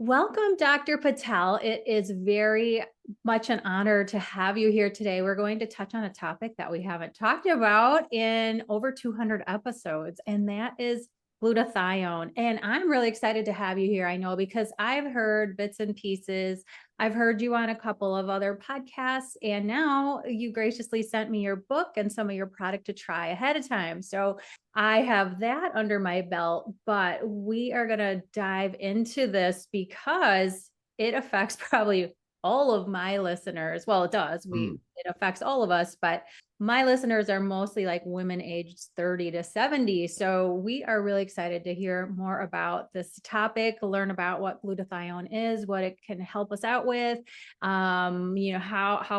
Welcome, Dr. Patel. It is very much an honor to have you here today. We're going to touch on a topic that we haven't talked about in over 200 episodes, and that is glutathione. And I'm really excited to have you here. I know because I've heard bits and pieces. I've heard you on a couple of other podcasts, and now you graciously sent me your book and some of your product to try ahead of time. So I have that under my belt, but we are going to dive into this because it affects probably all of my listeners. Well, it does. It affects all of us, but my listeners are mostly like women aged 30 to 70. So we are really excited to hear more about this topic, learn about what glutathione is, what it can help us out with, how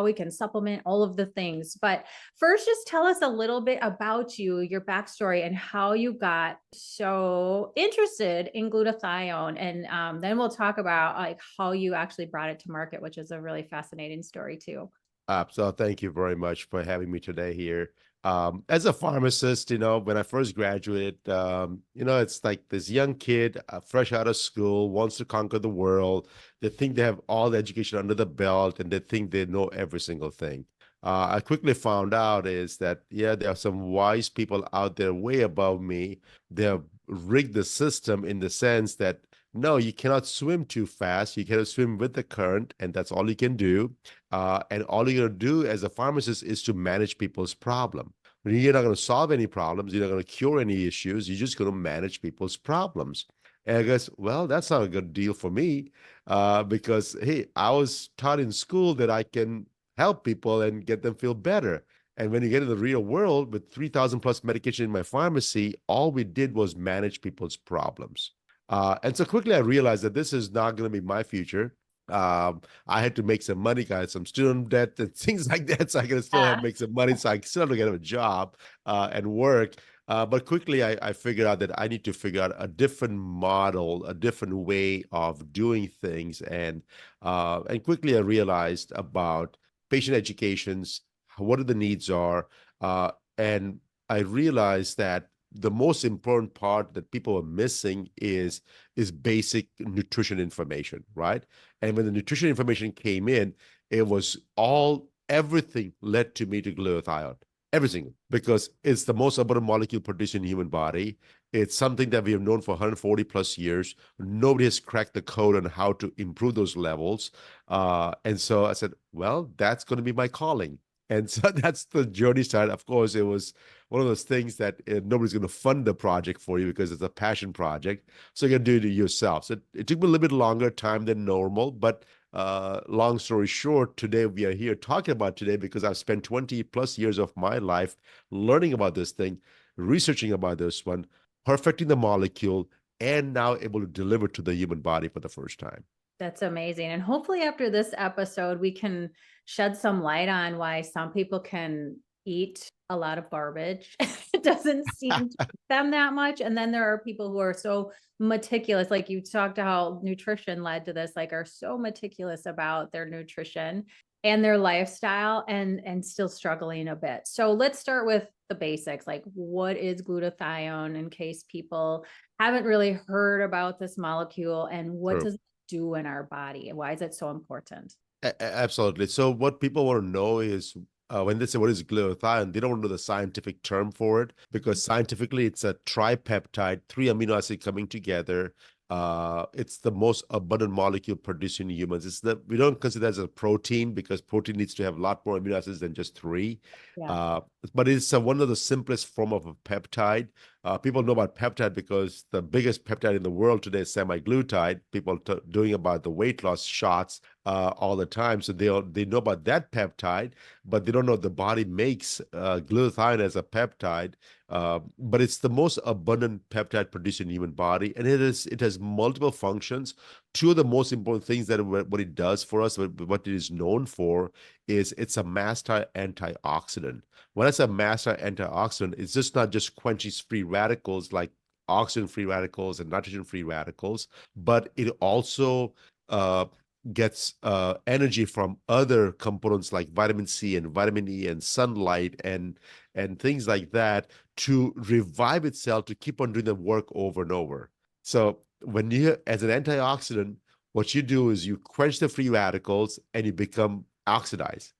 we can supplement all of the things. But first, just tell us a little bit about you, your backstory, and how you got so interested in glutathione. And then we'll talk about like how you actually brought it to market, which is a really fascinating story too. So thank you very much for having me today here. As a pharmacist, when I first graduated, it's like this young kid, fresh out of school, wants to conquer the world. They think they have all the education under the belt, and they think they know every single thing. I quickly found out is that, yeah, there are some wise people out there way above me. They have rigged the system in the sense that, no, you cannot swim too fast. You cannot swim with the current, and that's all you can do. And all you're going to do as a pharmacist is to manage people's problem. You're not going to solve any problems. You're not going to cure any issues. You're just going to manage people's problems. And I guess, well, that's not a good deal for me because, hey, I was taught in school that I can help people and get them feel better. And when you get in the real world with 3,000 plus medication in my pharmacy, all we did was manage people's problems. And so quickly I realized that this is not going to be my future. I had to make some money, got some student debt and things like that. So I can still have Yeah. make some money. So I still have to get a job and work. But quickly I figured out that I need to figure out a different model, a different way of doing things. And quickly I realized about patient educations, what are the needs are. And I realized that the most important part that people are missing is basic nutrition information, right? And when the nutrition information came in, it was everything led to me to glutathione. Everything, because it's the most abundant molecule produced in the human body. It's something that we have known for 140 plus years. Nobody has cracked the code on how to improve those levels. And so I said, well, that's going to be my calling. And so that's the journey started. Of course, it was one of those things that nobody's going to fund the project for you because it's a passion project. So you're going to do it yourself. So it took me a little bit longer time than normal, but long story short, today we are here talking about today because I've spent 20 plus years of my life learning about this thing, researching about this one, perfecting the molecule, and now able to deliver to the human body for the first time. That's amazing. And hopefully, after this episode, we can shed some light on why some people can eat a lot of garbage. It doesn't seem to them that much. And then there are people who are so meticulous, like you talked to how nutrition led to this, like are so meticulous about their nutrition and their lifestyle and still struggling a bit. So let's start with the basics. Like, what is glutathione in case people haven't really heard about this molecule, and what True. does do in our body? And why is it so important? Absolutely. So what people want to know is when they say what is glutathione, they don't want to know the scientific term for it because scientifically it's a tripeptide, three amino acids coming together. It's the most abundant molecule produced in humans. We don't consider it as a protein because protein needs to have a lot more amino acids than just three. Yeah. Uh, but it's one of the simplest form of a peptide. People know about peptide because the biggest peptide in the world today is semaglutide. People doing about the weight loss shots all the time. So they know about that peptide, but they don't know the body makes glutathione as a peptide. But it's the most abundant peptide produced in the human body, and it has multiple functions. Two of the most important things that what it does for us, what it is known for, is it's a master antioxidant. When it's a master antioxidant, it's just not just quenches free radicals like oxygen free radicals and nitrogen free radicals, but it also gets energy from other components like vitamin C and vitamin E and sunlight and things like that to revive itself to keep on doing the work over and over. So when you as an antioxidant, What you do is you quench the free radicals and you become oxidized.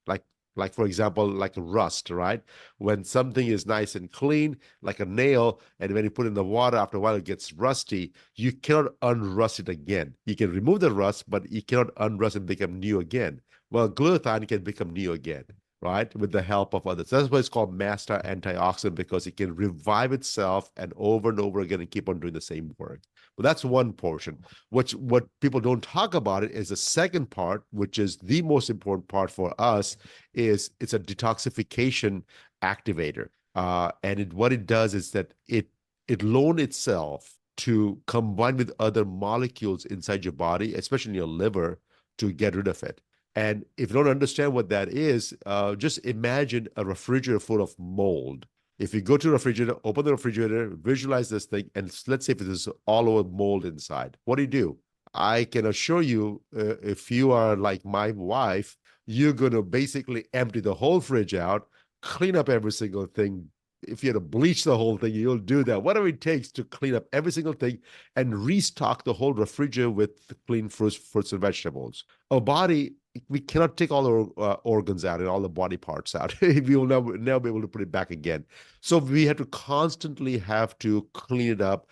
Like for example, like rust, right? When something is nice and clean, like a nail, and when you put it in the water, after a while it gets rusty, you cannot unrust it again. You can remove the rust, but you cannot unrust and become new again. Well, glutathione can become new again, right? With the help of others. That's why it's called master antioxidant, because it can revive itself and over again and keep on doing the same work. But that's one portion. What people don't talk about it is the second part, which is the most important part for us, is it's a detoxification activator. What it does is that it loans itself to combine with other molecules inside your body, especially in your liver, to get rid of it. And if you don't understand what that is, just imagine a refrigerator full of mold. If you go to the refrigerator, open the refrigerator, visualize this thing, and let's say if there's all over mold inside, what do? I can assure you, if you are like my wife, you're going to basically empty the whole fridge out, clean up every single thing. If you had to bleach the whole thing, you'll do that. Whatever it takes to clean up every single thing and restock the whole refrigerator with clean fruits and vegetables. Our body, we cannot take all our organs out and all the body parts out. We will never be able to put it back again. So we have to constantly have to clean it up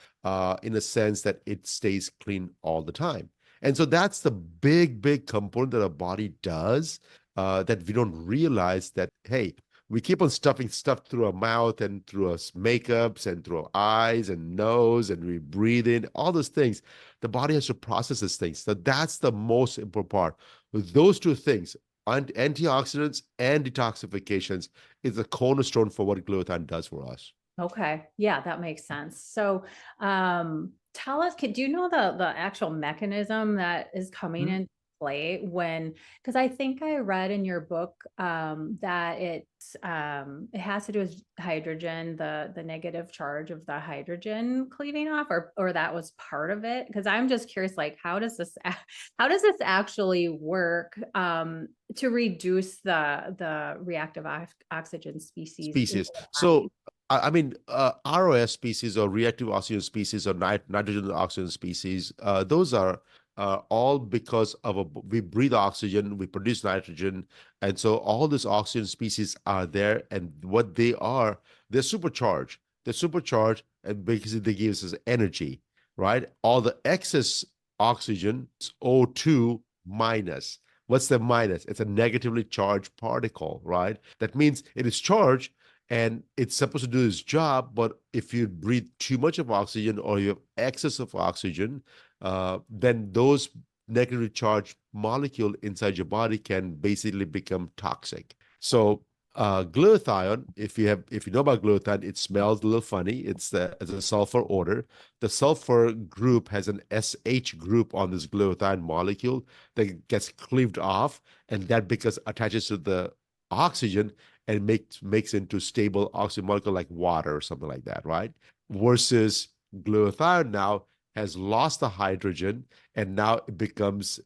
in a sense that it stays clean all the time. And so that's the big component that our body does, that we don't realize that, hey, we keep on stuffing stuff through our mouth and through our makeups and through our eyes and nose, and we breathe in all those things. The body has to process these things. So that's the most important part. With those two things, antioxidants and detoxifications, is the cornerstone for what glutathione does for us. Okay. Yeah, that makes sense. So, tell us, do you know the actual mechanism that is coming Mhm. into play when, because I think I read in your book, that it has to do with hydrogen, the negative charge of the hydrogen cleaving off, or that was part of it. Because I'm just curious, like, how does this actually work, to reduce the reactive oxygen species in Species. the body? So, I mean, ROS species or reactive oxygen species or nitrogen oxygen species, those are all because of we breathe oxygen, we produce nitrogen, and so all these oxygen species are there. And what they are, they're supercharged. They're supercharged, and because they give us energy, right? All the excess oxygen is O2 minus. What's the minus? It's a negatively charged particle, right? That means it is charged and it's supposed to do its job, but if you breathe too much of oxygen or you have excess of oxygen, then those negatively charged molecule inside your body can basically become toxic. So glutathione, if you know about glutathione, it smells a little funny. It's a sulfur order. The sulfur group has an SH group on this glutathione molecule that gets cleaved off, and that because attaches to the oxygen and makes into stable oxygen molecule like water or something like that, right? Versus glutathione now has lost the hydrogen, and now it becomes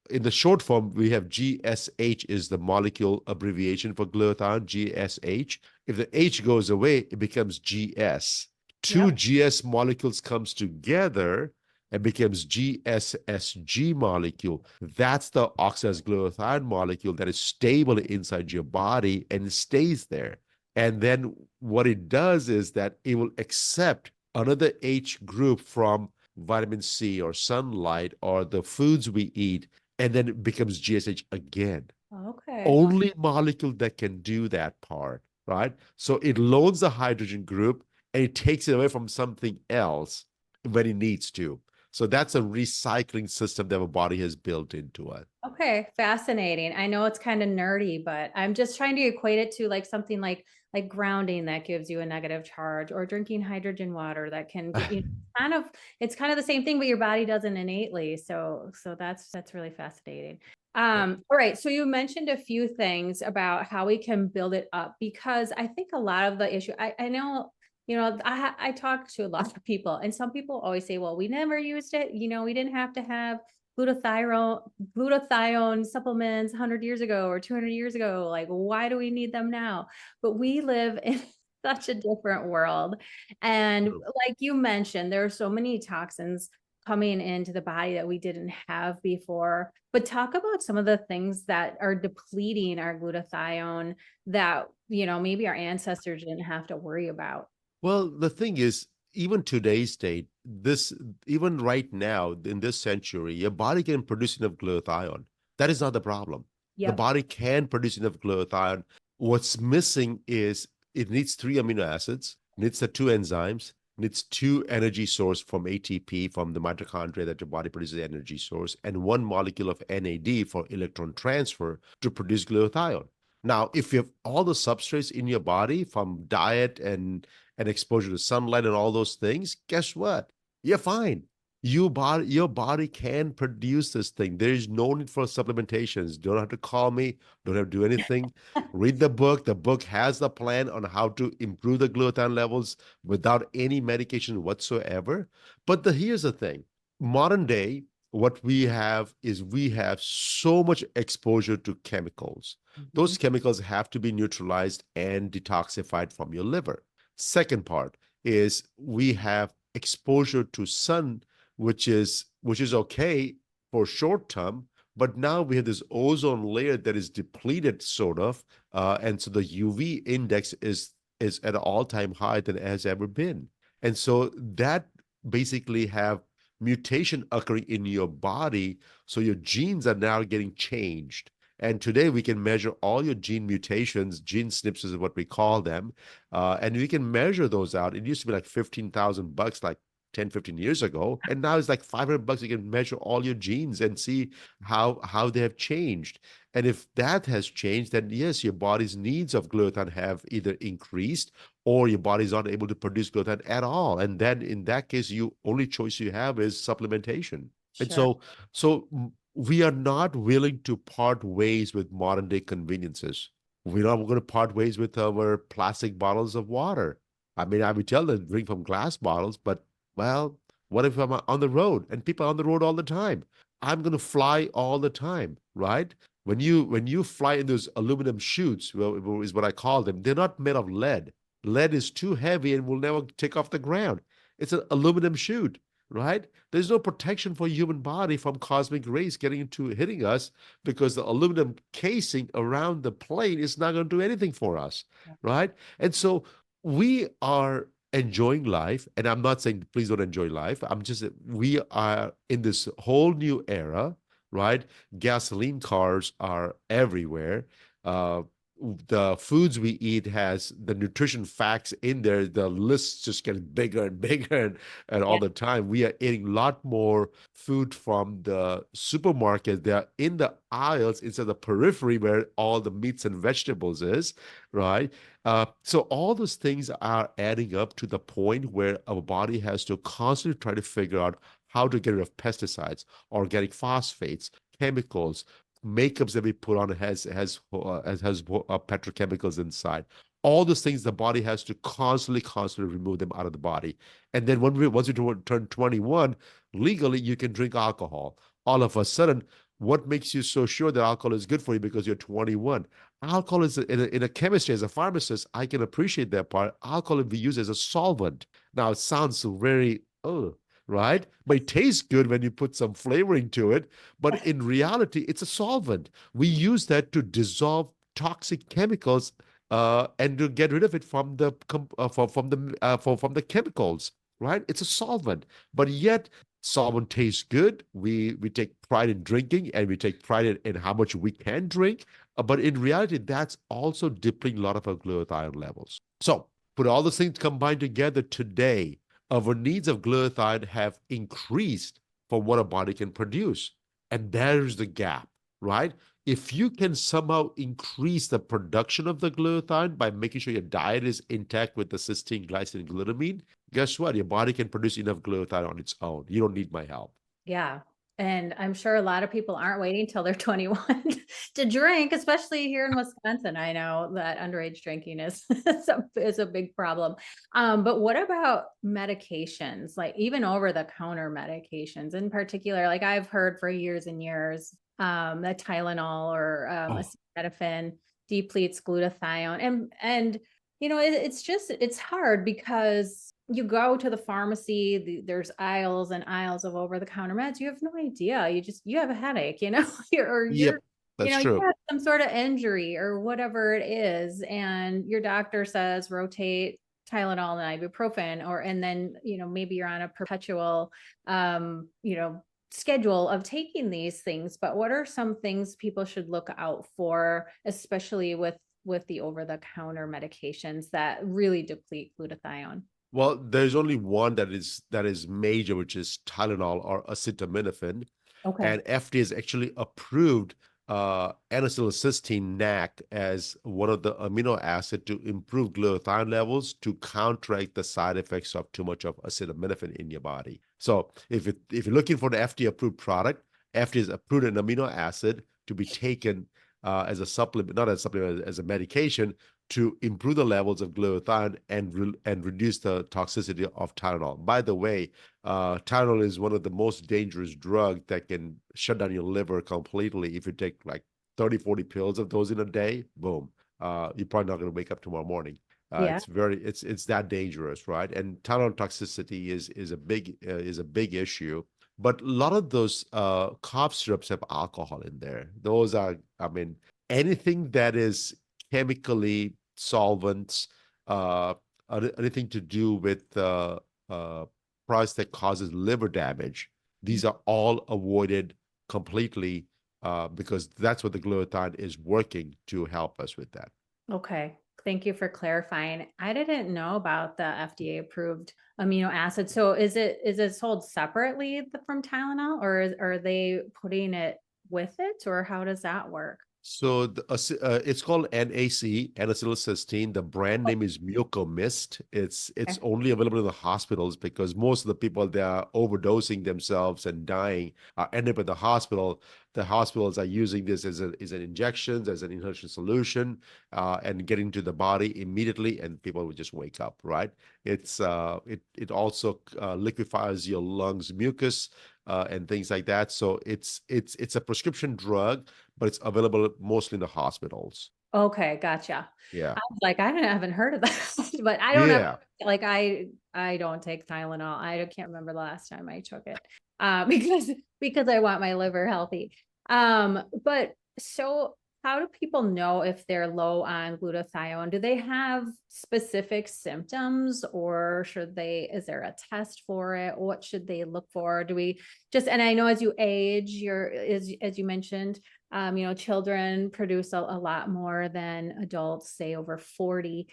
in the short form, we have GSH is the molecule abbreviation for glutathione, GSH. If the H goes away, it becomes GS. Two Yep. GS molecules comes together and becomes GSSG molecule. That's the oxidized glutathione molecule that is stable inside your body and it stays there. And then what it does is that it will accept another H group from vitamin C or sunlight or the foods we eat, and then it becomes GSH again. Okay. Only molecule that can do that part, right? So it loads the hydrogen group and it takes it away from something else when it needs to. So that's a recycling system that our body has built into it. Okay, fascinating. I know it's kind of nerdy, but I'm just trying to equate it to like something like grounding that gives you a negative charge, or drinking hydrogen water that can get you kind of, it's kind of the same thing, but your body doesn't innately. So that's really fascinating. Yeah. All right. So you mentioned a few things about how we can build it up, because I think a lot of the issue, I know, I talk to a lot of people, and some people always say, well, we never used it. We didn't have to have glutathione supplements 100 years ago or 200 years ago. Like, why do we need them now? But we live in such a different world. And True. like you mentioned, there are so many toxins coming into the body that we didn't have before. But talk about some of the things that are depleting our glutathione that, maybe our ancestors didn't have to worry about. Well, the thing is, even today's date, this even right now in this century, your body can produce enough glutathione. That is not the problem. The Yep. body can produce enough glutathione. What's missing is it needs three amino acids, needs the two enzymes, needs two energy source from ATP from the mitochondria that your body produces energy source, and one molecule of NAD for electron transfer to produce glutathione. Now, if you have all the substrates in your body from diet and exposure to sunlight and all those things, guess what? You're fine. Your body can produce this thing. There is no need for supplementations. You don't have to call me. Don't have to do anything. Read the book. The book has the plan on how to improve the glutathione levels without any medication whatsoever. But here's the thing: modern day, what we have is we have so much exposure to chemicals. Mhm. Those chemicals have to be neutralized and detoxified from your liver. Second part is we have exposure to sun, which is okay for short term, but now we have this ozone layer that is depleted sort of, and so the UV index is at an all-time high than it has ever been. And so that basically have mutation occurring in your body, so your genes are now getting changed. And today we can measure all your gene mutations, gene SNPs is what we call them, and we can measure those out. It used to be like $15,000 like 10, 15 years ago. And now it's like $500. You can measure all your genes and see how they have changed. And if that has changed, then yes, your body's needs of glutathione have either increased or your body's not able to produce glutathione at all. And then in that case, you only choice you have is supplementation. And Sure. so we are not willing to part ways with modern day conveniences. We're not going to part ways with our plastic bottles of water. I mean, I would tell them drink from glass bottles, but well, what if I'm on the road and people are on the road all the time? I'm going to fly all the time, right? When you fly in those aluminum chutes, well, is what I call them. They're not made of lead. Lead is too heavy and will never take off the ground. It's an aluminum chute, right? There's no protection for human body from cosmic rays getting into hitting us because the aluminum casing around the plane is not going to do anything for us, right? And so we are enjoying life, and I'm not saying please don't enjoy life. I'm just we are in this whole new era, right? Gasoline cars are everywhere. Uh, the foods we eat has the nutrition facts in there. The lists just getting bigger and bigger, and all Yeah. the time. We are eating a lot more food from the supermarket. They're in the aisles instead of the periphery where all the meats and vegetables is, right? So all those things are adding up to the point where our body has to constantly try to figure out how to get rid of pesticides, organic phosphates, chemicals, makeups that we put on has petrochemicals inside. All those things the body has to constantly remove them out of the body. And then once you turn 21, legally you can drink alcohol. All of a sudden, what makes you so sure that alcohol is good for you because you're 21? Alcohol is in a chemistry, as a pharmacist, I can appreciate that part. Alcohol can be used as a solvent. Now it sounds very right? But it tastes good when you put some flavoring to it. But in reality, it's a solvent. We use that to dissolve toxic chemicals and to get rid of it from the from the chemicals, right? It's a solvent, but yet solvent tastes good. We take pride in drinking, and we take pride in how much we can drink. But in reality, that's also depleting a lot of our glutathione levels. So put all those things combined together today, our needs of glutathione have increased for what a body can produce. And there's the gap, right? If you can somehow increase the production of the glutathione by making sure your diet is intact with the cysteine, glycine, and glutamine, guess what? Your body can produce enough glutathione on its own. You don't need my help. Yeah. And I'm sure a lot of people aren't waiting till they're 21 to drink, especially here in Wisconsin. I know that underage drinking is is a big problem. But what about medications, like even over the counter medications in particular? Like I've heard for years and years that Tylenol or Oh, acetaminophen depletes glutathione, and it's hard because you go to the pharmacy, there's aisles and aisles of over-the-counter meds. You have no idea. You have a headache, or Yep, that's you true. have some sort of injury or whatever it is, and your doctor says rotate Tylenol and ibuprofen, and then, maybe you're on a perpetual, schedule of taking these things. But what are some things people should look out for, especially with the over-the-counter medications that really deplete glutathione? Well, there's only one that is major, which is Tylenol or acetaminophen, Okay. and FDA has actually approved N-acetylcysteine (NAC) as one of the amino acid to improve glutathione levels to counteract the side effects of too much of acetaminophen in your body. So if you're looking for the FDA approved product, FDA has approved an amino acid to be taken as a supplement, not as a supplement, as a medication to improve the levels of glutathione and reduce the toxicity of Tylenol. By the way, Tylenol is one of the most dangerous drugs that can shut down your liver completely. If you take like 30, 40 pills of those in a day, boom, you're probably not going to wake up tomorrow morning. Yeah. It's that dangerous, right? And Tylenol toxicity is a big issue. But a lot of those cough syrups have alcohol in there. Those are, I mean, anything that is chemically solvents, uh, anything to do with products that causes liver damage. These are all avoided completely because that's what the glutathione is working to help us with that. Okay. Thank you for clarifying. I didn't know about the FDA approved amino acid. So is it sold separately from Tylenol, or are they putting it with it, or how does that work? So it's called NAC, N-acetylcysteine. The brand name is Mucomist. It's Okay. only available in the hospitals because most of the people that are overdosing themselves and dying end up at the hospital. The hospitals are using this as an injection, as an inhalation solution, and getting to the body immediately, and people will just wake up. Right? It also liquefies your lungs mucus and things like that. So it's a prescription drug, but it's available mostly in the hospitals. Okay, gotcha. Yeah. I was like, haven't heard of that, but I don't have, Yeah. like, I don't take Tylenol. I can't remember the last time I took it, because I want my liver healthy. But so how do people know if they're low on glutathione? Do they have specific symptoms, or is there a test for it? What should they look for? And I know as you age, as you mentioned, children produce a lot more than adults, say over 40.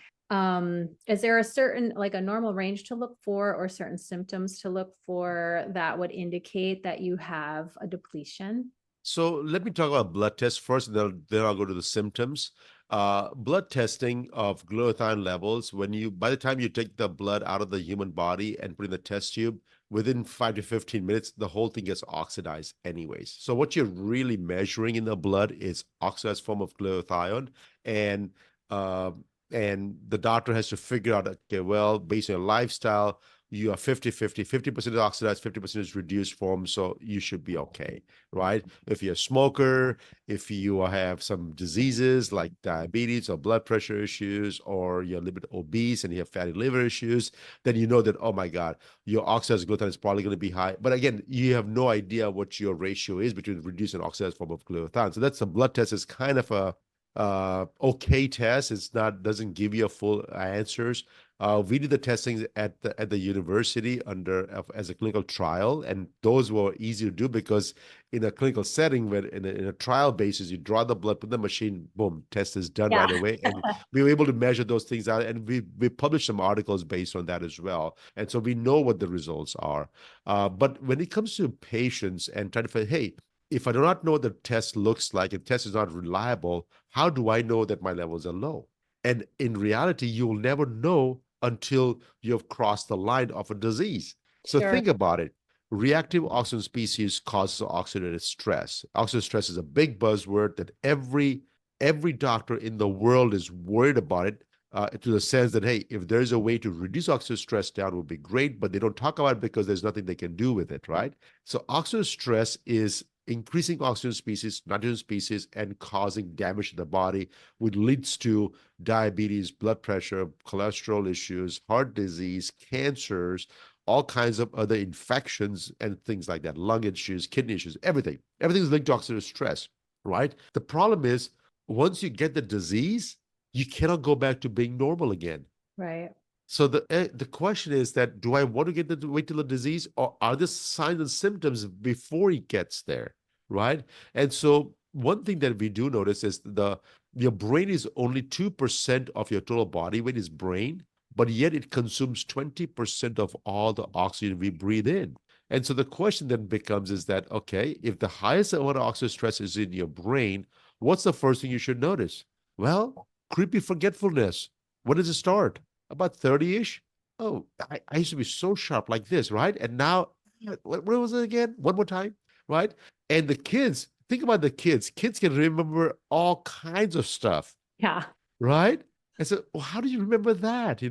Is there a normal range to look for, or certain symptoms to look for that would indicate that you have a depletion? So let me talk about blood tests first, and then I'll go to the symptoms. Blood testing of glutathione levels, by the time you take the blood out of the human body and put in the test tube, within 5 to 15 minutes, the whole thing gets oxidized anyways. So what you're really measuring in the blood is oxidized form of glutathione, and uh, and the doctor has to figure out, okay, well, based on your lifestyle, you are 50% is oxidized, 50% is reduced form, so you should be okay, right? If you're a smoker, if you have some diseases like diabetes or blood pressure issues, or you're a little bit obese and you have fatty liver issues, then you know that, oh my God, your oxidized glutathione is probably going to be high. But again, you have no idea what your ratio is between reduced and oxidized form of glutathione. So that's a blood test is kind of a okay test. It's not doesn't give you a full answers. We did the testing at the university as a clinical trial, and those were easy to do because in a clinical setting, where in a trial basis, you draw the blood, put the machine, boom, test is done Yeah. right away, and we were able to measure those things out, and we published some articles based on that as well, and so we know what the results are. But when it comes to patients and trying to find, hey, if I do not know what the test looks like, and test is not reliable, how do I know that my levels are low? And in reality, you will never know until you have crossed the line of a disease. So Sure. think about it. Reactive oxygen species causes oxidative stress. Oxidative stress is a big buzzword that every doctor in the world is worried about it, to the sense that, hey, if there's a way to reduce oxidative stress down, it would be great, but they don't talk about it because there's nothing they can do with it, right? So oxidative stress is increasing oxygen species, nitrogen species, and causing damage to the body, which leads to diabetes, blood pressure, cholesterol issues, heart disease, cancers, all kinds of other infections and things like that, lung issues, kidney issues, everything. Everything is linked to oxidative stress, right? The problem is once you get the disease, you cannot go back to being normal again. Right. So the question is that do I want to wait till the disease, or are there signs and symptoms before it gets there, right? And so one thing that we do notice is your brain is only 2% of your total body weight is brain, but yet it consumes 20% of all the oxygen we breathe in. And so the question then becomes is that, okay, if the highest amount of oxygen stress is in your brain, what's the first thing you should notice? Well, creepy forgetfulness. When does it start? About 30-ish. Oh, I used to be so sharp like this, right? And now, what was it again? One more time, right? And the kids, think about the kids. Kids can remember all kinds of stuff, Yeah. right? And so, well, how do you remember that?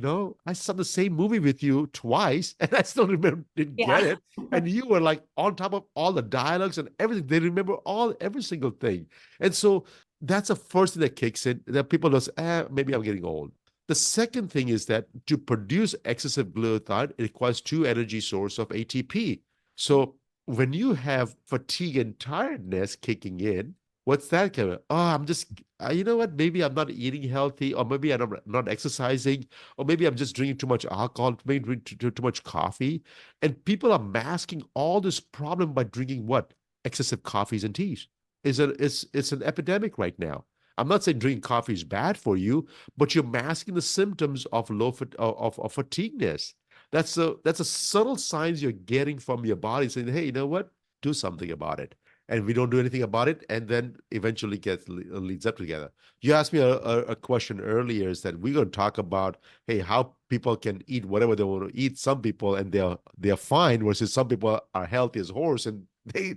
I saw the same movie with you twice, and I still didn't get Yeah. it. And you were like on top of all the dialogues and everything. They remember every single thing. And so that's the first thing that kicks in. That people just, maybe I'm getting old. The second thing is that to produce excessive glutathione, it requires two energy sources of ATP. So when you have fatigue and tiredness kicking in, what's that kind of? Oh, I'm just, you know what? Maybe I'm not eating healthy, or maybe I'm not exercising, or maybe I'm just drinking too much alcohol, maybe drinking too much coffee. And people are masking all this problem by drinking what? Excessive coffees and teas. It's an epidemic right now. I'm not saying drinking coffee is bad for you, but you're masking the symptoms of of fatigueness. That's a subtle signs you're getting from your body saying, hey, you know what? Do something about it. And we don't do anything about it, and then eventually leads up together. You asked me a question earlier, is that we're going to talk about, hey, how people can eat whatever they want to eat. Some people and they're fine, versus some people are healthy as horse and they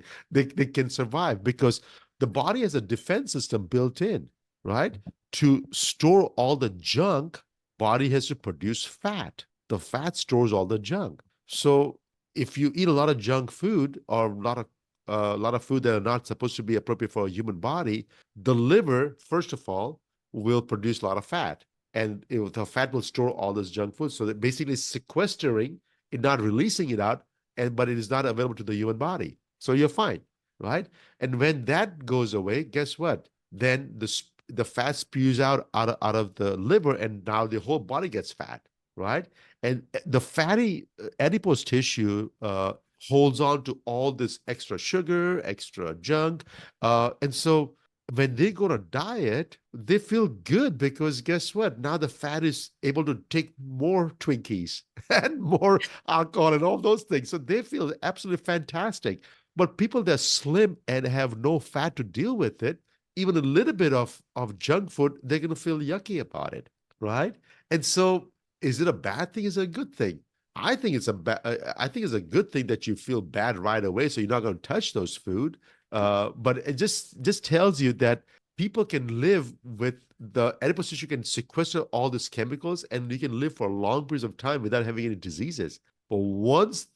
can survive because the body has a defense system built in, right? To store all the junk, body has to produce fat. The fat stores all the junk. So if you eat a lot of junk food or a lot of food that are not supposed to be appropriate for a human body, the liver, first of all, will produce a lot of fat. And the fat will store all this junk food. So that basically sequestering it, not releasing it out, but it is not available to the human body. So you're fine, right? And when that goes away, guess what? Then the fat spews out of the liver, and now the whole body gets fat, right? And the fatty adipose tissue holds on to all this extra sugar, extra junk. And so when they go to diet, they feel good because guess what? Now the fat is able to take more Twinkies and more alcohol and all those things. So they feel absolutely fantastic. But people that are slim and have no fat to deal with it, even a little bit of junk food, they're going to feel yucky about it, right? And so is it a bad thing? Is it a good thing? I think it's a good thing that you feel bad right away, so you're not going to touch those food. But it just tells you that people can live with the adipose tissue can sequester all these chemicals, and you can live for long periods of time without having any diseases. But once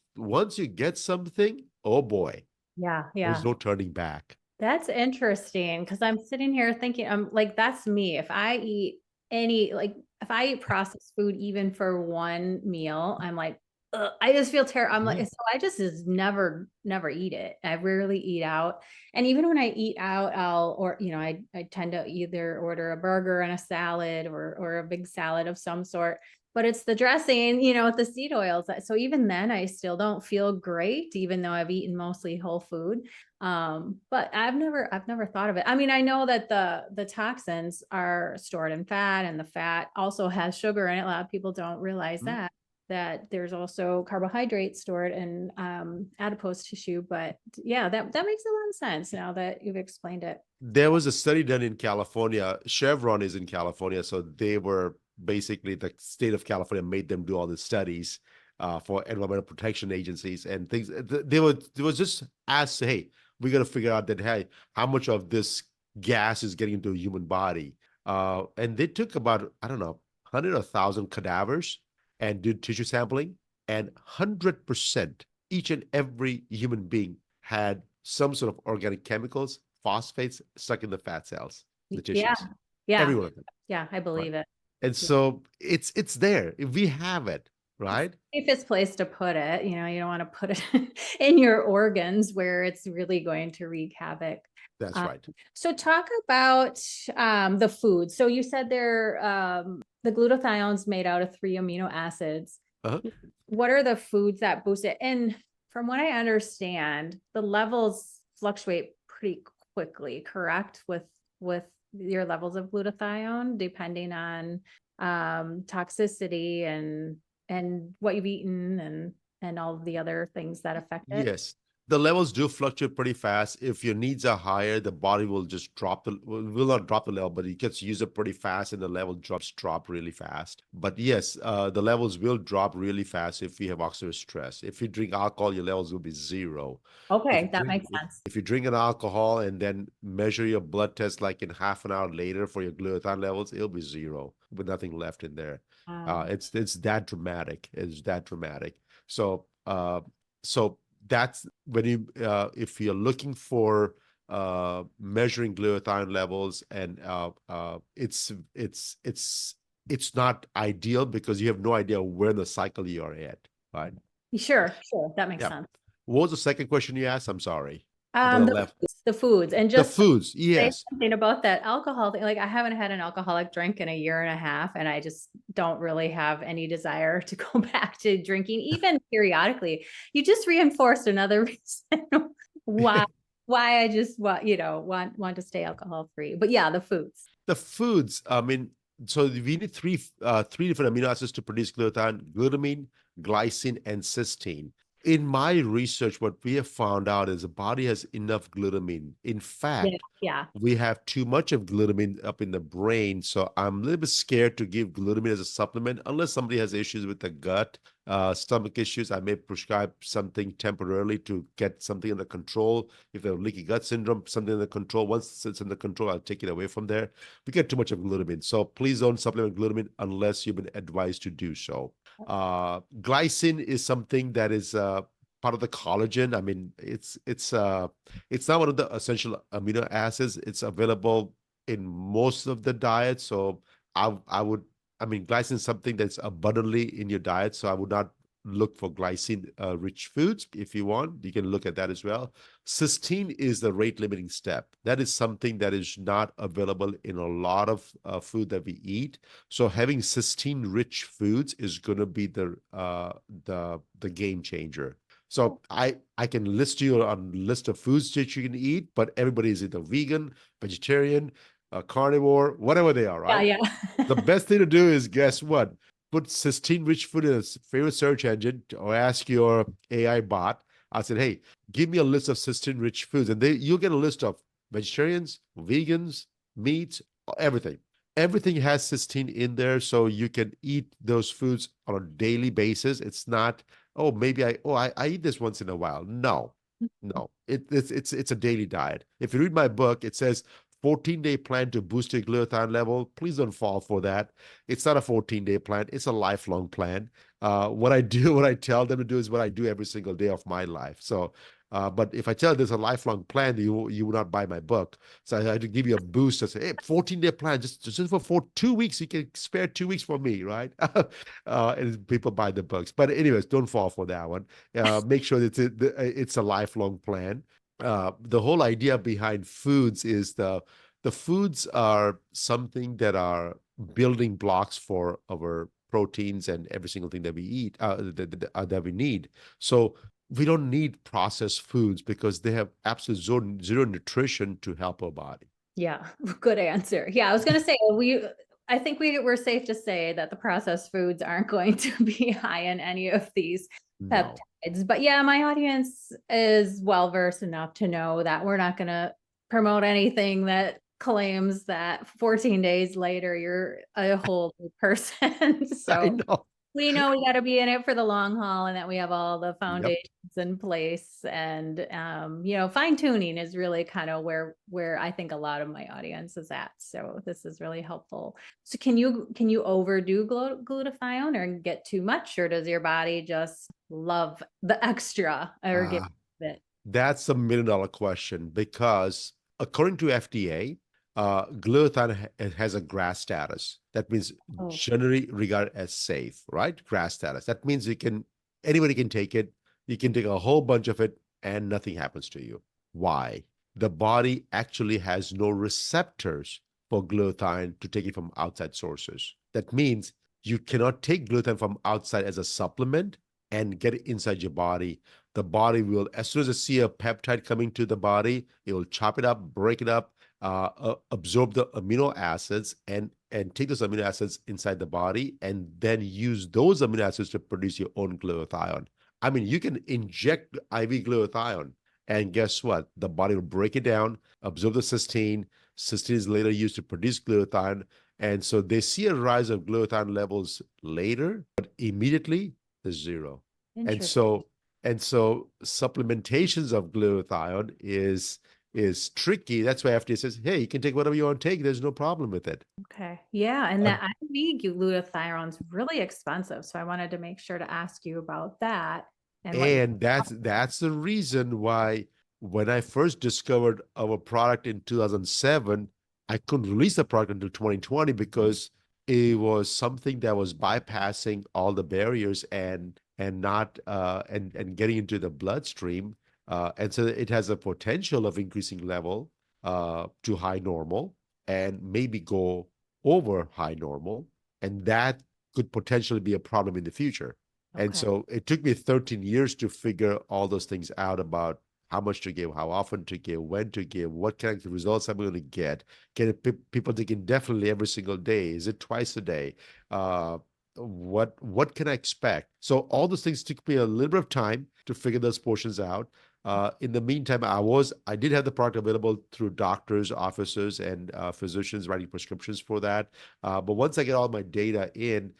you get something, oh boy, Yeah. there's Yeah. no turning back. That's interesting because I'm sitting here thinking, I'm like, that's me. If I eat if I eat processed food even for one meal, I'm like, ugh, I just feel terrible. I'm like, Yeah. so I just never eat it. I rarely eat out. And even when I eat out, I tend to either order a burger and a salad or a big salad of some sort. But it's the dressing, with the seed oils. So even then, I still don't feel great, even though I've eaten mostly whole food. But I've never thought of it. I mean, I know that the toxins are stored in fat, and the fat also has sugar in it. A lot of people don't realize Mhm. that there's also carbohydrates stored in adipose tissue. But yeah, that makes a lot of sense now that you've explained it. There was a study done in California. Chevron is in California, so they were basically the state of California made them do all the studies for environmental protection agencies and things. They were just asked, hey, we got to figure out that hey, how much of this gas is getting into a human body, and they took about I don't know 100 or 1,000 cadavers and did tissue sampling, and 100% each and every human being had some sort of organic chemicals, phosphates stuck in the fat cells, the Yeah. tissues, every Yeah. one of them. Yeah. I Right. believe it. And Yeah. so it's there. We have it, It's right? the safest place to put it. You know, you don't want to put it in your organs where it's really going to wreak havoc. That's Um, right. so talk about the food. So you said they're the glutathione's made out of 3 amino acids. Uh-huh. What are the foods that boost it? And from what I understand, the levels fluctuate pretty quickly, correct? With your levels of glutathione, depending on toxicity and what you've eaten and all of the other things that affect it. Yes. The levels do fluctuate pretty fast. If your needs are higher, the body will just will not drop the level, but it gets used up pretty fast and the level drop really fast. But yes, the levels will drop really fast if you have oxidative stress. If you drink alcohol, your levels will be zero. If you Okay, that drink makes sense. if you drink an alcohol and then measure your blood test like in half an hour later for your glutathione levels, it'll be zero with nothing left in there. It's that dramatic. It's that dramatic. So so that's when you if you're looking for measuring glutathione levels, and it's not ideal because you have no idea where in the cycle you are at, right? Sure, sure, that makes Yeah. sense. What was the second question you asked? I'm sorry. About the left. The foods, and The just foods, say yes. something about that alcohol thing. Like I haven't had an alcoholic drink in a year and a half, and I just don't really have any desire to go back to drinking, even periodically. You just reinforced another reason why I just want to stay alcohol free. But yeah, the foods. The foods, I mean, so we need three different amino acids to produce glutathione: glutamine, glycine, and cysteine. In my research, what we have found out is the body has enough glutamine. In Yeah, fact, yeah. we have too much of glutamine up in the brain. So I'm a little bit scared to give glutamine as a supplement unless somebody has issues with the gut, stomach issues. I may prescribe something temporarily to get something under control. If they have leaky gut syndrome, something under control. Once it's under control, I'll take it away from there. We get too much of glutamine. So please don't supplement glutamine unless you've been advised to do so. Glycine is something that is part of the collagen. I mean, it's not one of the essential amino acids. It's available in most of the diet. So I would, I mean, glycine is something that's abundantly in your diet. So I would not look for glycine rich foods. If you want, you can look at that as well. Cysteine is the rate limiting step. That is something that is not available in a lot of food that we eat. So having cysteine rich foods is going to be the game changer. So I can list you on a list of foods that you can eat, but everybody is either vegan, vegetarian, carnivore, whatever they are, Yeah, right? yeah. The best thing to do is, guess what? Put cysteine rich food in a favorite search engine or ask your AI bot. I said, hey, give me a list of cysteine rich foods. And you'll get a list of vegetarians, vegans, meats, everything. Everything has cysteine in there, so you can eat those foods on a daily basis. It's not, oh, maybe I eat this once in a while. No, no. It's a daily diet. If you read my book, it says 14-day plan to boost your glutathione level. Please don't fall for that. It's not a 14-day plan. It's a lifelong plan. What I do, what I tell them to do is what I do every single day of my life. So, but if I tell you there's a lifelong plan, you will not buy my book. So I had to give you a boost. I say, hey, 14-day plan, just for 2 weeks, you can spare 2 weeks for me, right? And people buy the books. But anyways, don't fall for that one. Make sure that it's a lifelong plan. The whole idea behind foods is the foods are something that are building blocks for our proteins and every single thing that we eat that we need. So we don't need processed foods because they have absolute zero nutrition to help our body. Yeah, good answer. Yeah, I was going to say I think we're safe to say that the processed foods aren't going to be high in any of these No. peptides. But yeah, my audience is well versed enough to know that we're not going to promote anything that claims that 14 days later you're a whole new person. I So know. we know we got to be in it for the long haul and that we have all the Yep. foundations in place, and fine tuning is really kind of where I think a lot of my audience is at. So this is really helpful. So can you overdo glutathione or get too much, or does your body just love the extra or give Uh, it? That's a $1 million question because according to FDA, glutathione has a GRAS status. That means Oh, generally regarded as safe, right? GRAS status. That means anybody can take it. You can take a whole bunch of it and nothing happens to you. Why? The body actually has no receptors for glutathione to take it from outside sources. That means you cannot take glutathione from outside as a supplement and get it inside your body. The body will, as soon as it see a peptide coming to the body, it will chop it up, break it up, absorb the amino acids, and take those amino acids inside the body, and then use those amino acids to produce your own glutathione. I mean, you can inject IV glutathione, and guess what? The body will break it down, absorb the cysteine. Cysteine is later used to produce glutathione, and so they see a rise of glutathione levels later, but immediately there's zero. And interesting. so and so supplementations of glutathione is tricky. That's why FDA says, hey, you can take whatever you want to take. There's no problem with it. Okay. Yeah. And Uh, that IV glutathione's really expensive. So I wanted to make sure to ask you about that and what you and that's the reason why when I first discovered our product in 2007, I couldn't release the product until 2020 because it was something that was bypassing all the barriers and not and getting into the bloodstream. And so it has a potential of increasing level to high normal and maybe go over high normal. And that could potentially be a problem in the future. And okay. so it took me 13 years to figure all those things out about how much to give, how often to give, when to give, what kind of results I'm going to get. Can people take indefinitely every single day? Is it twice a day? Uh, what can I expect? So all those things took me a little bit of time to figure those portions out. In the meantime, I did have the product available through doctors' offices and physicians writing prescriptions for that. But once I get all my data in,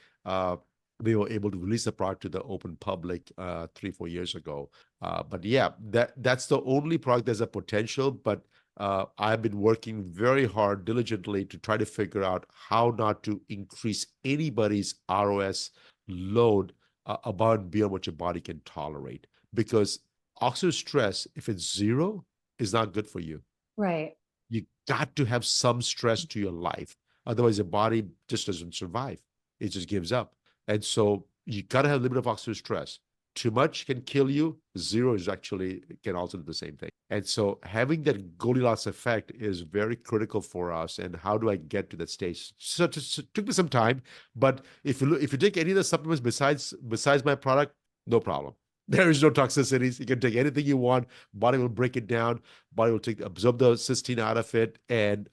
we were able to release the product to the open public 3, 4 years ago. But yeah, that's the only product that's a potential. But I've been working very hard, diligently to try to figure out how not to increase anybody's ROS load above and beyond what your body can tolerate. Because oxidative stress, if it's zero, is not good for you. Right. You got to have some stress to your life. Otherwise, your body just doesn't survive. It just gives up. And so you got to have a little bit of oxidative stress. Too much can kill you. Zero is actually can also do the same thing. And so having that Goldilocks effect is very critical for us. And how do I get to that stage? So it took me some time. But if you take any of the supplements besides my product, no problem. There is no toxicities. You can take anything you want. Body will break it down. Body will absorb the cysteine out of it and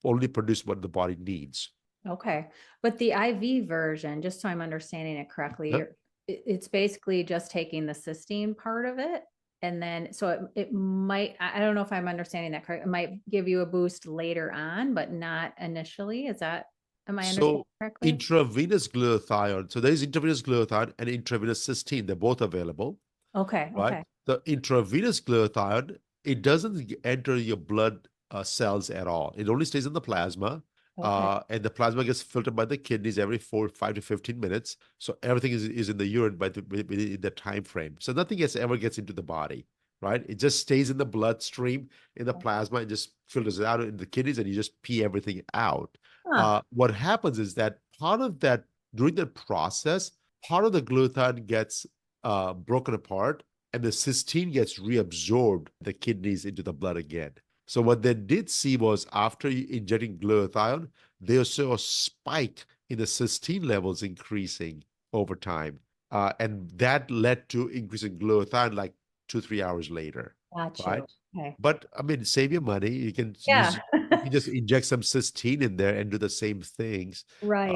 only produce what the body needs. Okay. But the IV version, just so I'm understanding it correctly, Yep. it's basically just taking the cysteine part of it. And then, so it might, I don't know if I'm understanding that correct. It might give you a boost later on, but not initially. Am I understanding So correctly? intravenous glutathione. So there is intravenous glutathione and intravenous cysteine. They're both available, Okay. right? Okay. The intravenous glutathione, it doesn't enter your blood cells at all. It only stays in the plasma. Okay. And the plasma gets filtered by the kidneys every 5 to 15 minutes. So everything is in the urine within the time frame. So nothing ever gets into the body, right? It just stays in the bloodstream, in the plasma, and just filters it out in the kidneys, and you just pee everything out. Huh. What happens is that part of that, during that process, part of the glutathione gets broken apart, and the cysteine gets reabsorbed the kidneys into the blood again. So what they did see was after injecting glutathione, they saw a spike in the cysteine levels increasing over time. And that led to increasing glutathione like 2, 3 hours later, Got right? you. Okay. But I mean, save your money. Yeah. You can just inject some cysteine in there and do the same things. Right.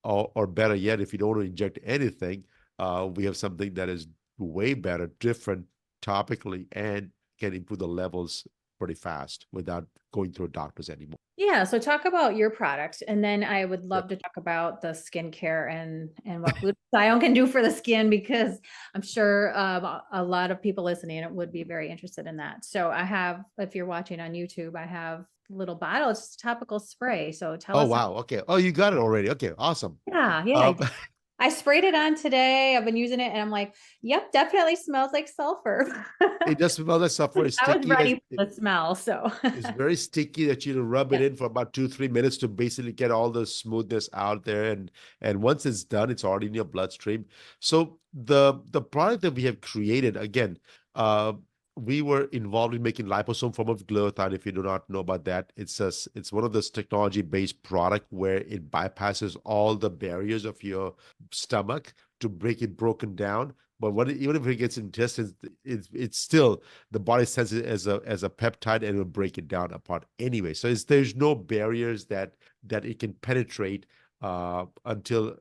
Uh, or better yet, if you don't want to inject anything, we have something that is way better, different topically, and can improve the levels pretty fast without going through doctors anymore. Yeah, so talk about your product, and then I would Yep. love to talk about the skincare and what glutathione can do for the skin because I'm sure a lot of people listening would be very interested in that. So I have, if you're watching on YouTube, I have a little bottle. It's topical spray. So tell Oh us. wow. Okay. Oh, you got it already. Okay. Awesome. Yeah, yeah, I Um, did. I sprayed it on today. I've been using it and I'm like, yep, definitely smells like sulfur. It does smell like sulfur. It's I was sticky. ready for the smell. So It's very sticky that you rub it yeah. in for about 2, 3 minutes to basically get all the smoothness out there. And once it's done, it's already in your bloodstream. So the product that we have created, again, uh, we were involved in making liposome form of glutathione. If you do not know about that, it's one of those technology-based product where it bypasses all the barriers of your stomach to break it broken down. But even if it gets intestines, it's still the body senses it as a peptide and it will break it down apart anyway. So there's no barriers that it can penetrate until